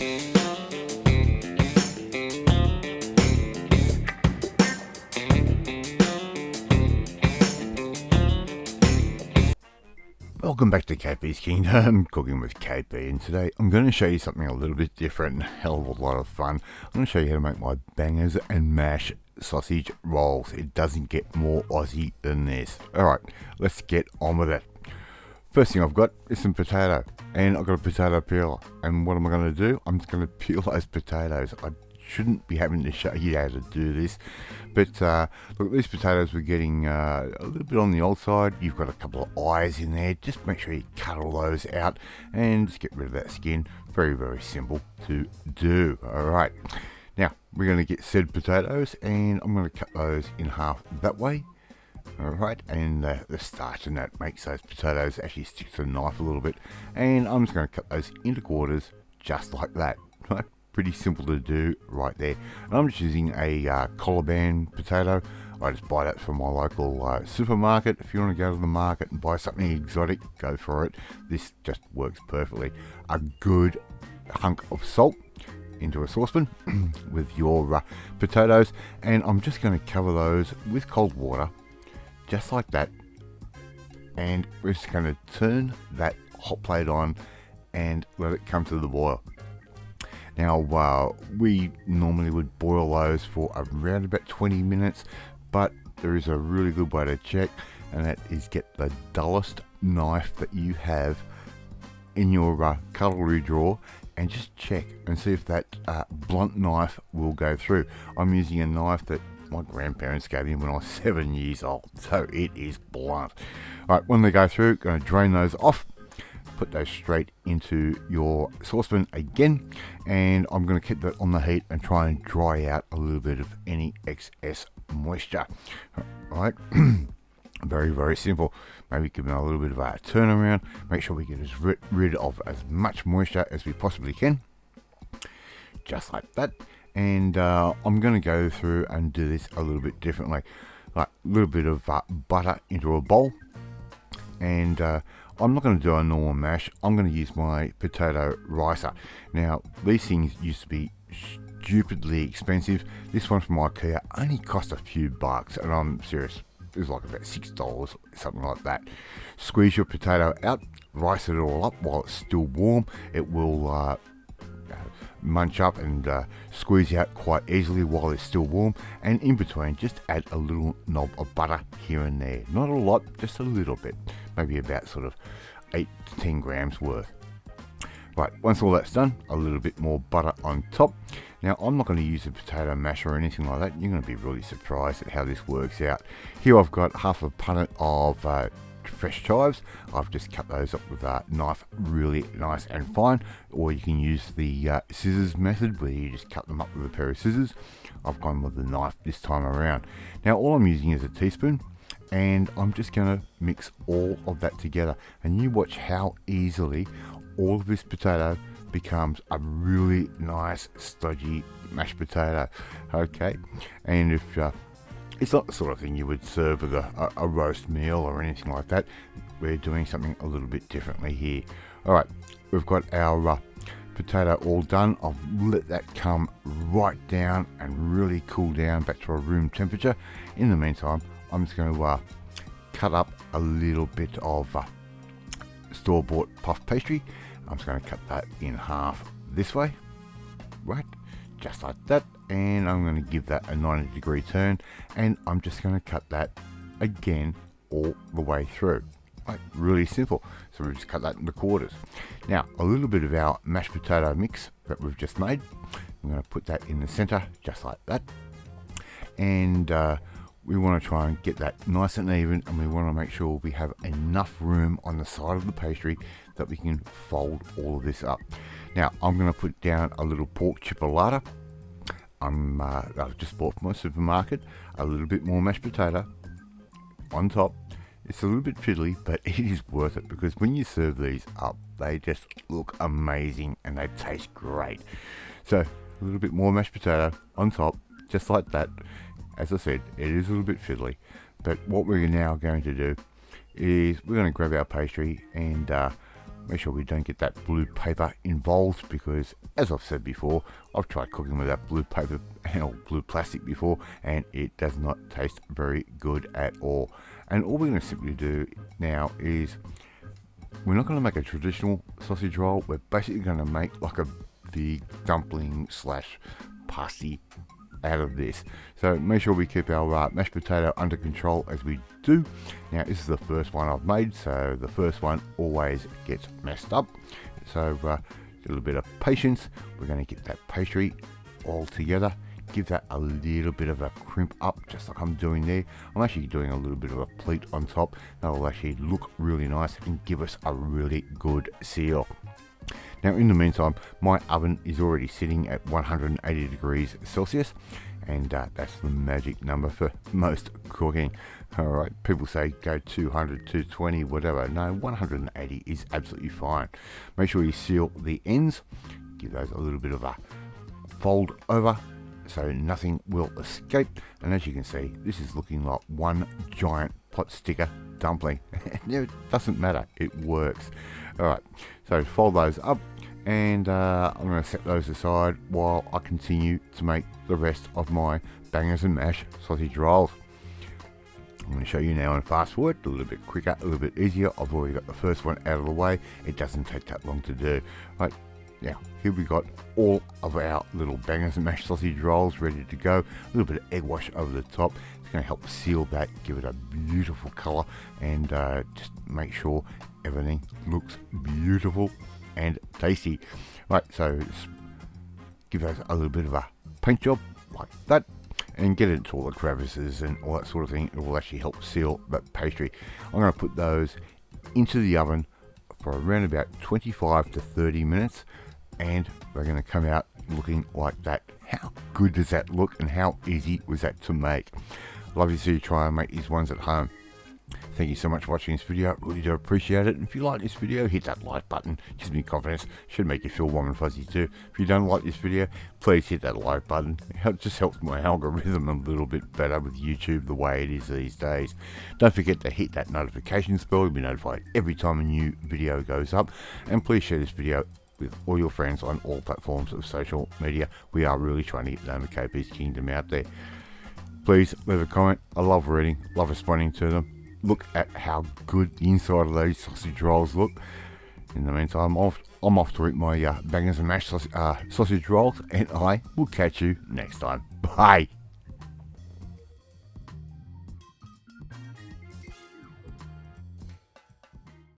Welcome back to KP's Kingdom, cooking with KP, and today I'm going to show you something a little bit different, a hell of a lot of fun. I'm going to show you how to make my bangers and mash sausage rolls. It doesn't get more Aussie than this. Alright, let's get on with it. First thing I've got is some potato, and I've got a potato peeler, and what am I going to do? I'm just going to peel those potatoes. I shouldn't be having to show you how to do this, but look, these potatoes were getting a little bit on the old side. You've got a couple of eyes in there. Just make sure you cut all those out and just get rid of that skin. Very, very simple to do. Alright, now we're going to get said potatoes, and I'm going to cut those in half that way. Alright, and the starch in that makes those potatoes actually stick to the knife a little bit, and I'm just going to cut those into quarters just like that. Right, pretty simple to do right there. And I'm just using a collar band potato. I just buy that from my local supermarket. If you want to go to the market and buy something exotic, go for it. This just works perfectly. A good hunk of salt into a saucepan with your potatoes, and I'm just going to cover those with cold water just like that, and we're just going to turn that hot plate on and let it come to the boil. Now we normally would boil those for around about 20 minutes, but there is a really good way to check, and that is get the dullest knife that you have in your cutlery drawer and just check and see if that blunt knife will go through. I'm using a knife that my grandparents gave me when I was 7 years old, so it is blunt. Alright, when they go through, going to drain those off, put those straight into your saucepan again, and I'm going to keep that on the heat and try and dry out a little bit of any excess moisture. Alright, very, very simple. Maybe give them a little bit of a turnaround, make sure we get rid of as much moisture as we possibly can, just like that. And I'm going to go through and do this a little bit differently. Like a little bit of butter into a bowl, and I'm not going to do a normal mash. I'm going to use my potato ricer. Now these things used to be stupidly expensive. This one from IKEA only cost a few bucks, and I'm serious, it was like about $6, something like that. Squeeze your potato out, rice it all up while it's still warm. It will munch up and squeeze out quite easily while it's still warm, and in between just add a little knob of butter here and there. Not a lot, just a little bit, maybe about sort of 8 to 10 grams worth. Right, once all that's done, a little bit more butter on top. Now I'm not going to use a potato masher or anything like that. You're going to be really surprised at how this works out. Here I've got half a punnet of fresh chives. I've just cut those up with a knife really nice and fine, or you can use the scissors method where you just cut them up with a pair of scissors. I've gone with the knife this time around. Now all I'm using is a teaspoon, and I'm just going to mix all of that together, and you watch how easily all of this potato becomes a really nice stodgy mashed potato. Okay, and if it's not the sort of thing you would serve with a roast meal or anything like that. We're doing something a little bit differently here. Alright, we've got our potato all done. I've let that come right down and really cool down back to a room temperature. In the meantime, I'm just going to cut up a little bit of store-bought puff pastry. I'm just going to cut that in half this way. Right, just like that. And I'm going to give that a 90-degree turn, and I'm just going to cut that again all the way through. Right, really simple. So we've just cut that into quarters. Now a little bit of our mashed potato mix that we've just made, I'm going to put that in the center just like that, and we want to try and get that nice and even, and we want to make sure we have enough room on the side of the pastry that we can fold all of this up. Now I'm going to put down a little pork chipolata. I've just bought from my supermarket, a little bit more mashed potato on top. It's a little bit fiddly, but it is worth it, because when you serve these up, they just look amazing and they taste great. So a little bit more mashed potato on top, just like that. As I said, it is a little bit fiddly, but what we're now going to do is we're going to grab our pastry, and Make sure we don't get that blue paper involved, because as I've said before, I've tried cooking with that blue paper or blue plastic before, and it does not taste very good at all. And all we're going to simply do now is, we're not going to make a traditional sausage roll. We're basically going to make like a big dumpling slash pasty out of this. So make sure we keep our mashed potato under control as we do. Now this is the first one I've made, so the first one always gets messed up. So a little bit of patience. We're going to get that pastry all together. Give that a little bit of a crimp up, just like I'm doing there. I'm actually doing a little bit of a pleat on top. That will actually look really nice and give us a really good seal. Now in the meantime, my oven is already sitting at 180 degrees Celsius, and that's the magic number for most cooking. Alright, people say go 200, 220, whatever. No, 180 is absolutely fine. Make sure you seal the ends. Give those a little bit of a fold over, so nothing will escape. And as you can see, this is looking like one giant pot sticker dumpling. It doesn't matter, it works. Alright, so fold those up, and I'm going to set those aside while I continue to make the rest of my bangers and mash sausage rolls. I'm going to show you now in fast forward, a little bit quicker, a little bit easier. I've already got the first one out of the way. It doesn't take that long to do. Right, now here we got all of our little bangers and mash sausage rolls ready to go. A little bit of egg wash over the top. It's going to help seal that, give it a beautiful colour, and just make sure everything looks beautiful and tasty. Right, so just give those a little bit of a paint job like that, and get it into all the crevices and all that sort of thing. It will actually help seal that pastry. I'm going to put those into the oven for around about 25 to 30 minutes, and they're going to come out looking like that. How good does that look, and how easy was that to make? Love you to see you try and make these ones at home. Thank you so much for watching this video. I really do appreciate it. And if you like this video, hit that like button. It gives me confidence. Should make you feel warm and fuzzy too. If you don't like this video, please hit that like button. It just helps my algorithm a little bit better with YouTube the way it is these days. Don't forget to hit that notifications bell. You'll be notified every time a new video goes up. And please share this video with all your friends on all platforms of social media. We are really trying to get the name of KP's Kingdom out there. Please leave a comment. I love reading, love responding to them. Look at how good the inside of those sausage rolls look. In the meantime, I'm off to eat my bangers and mash sausage rolls, and I will catch you next time. Bye.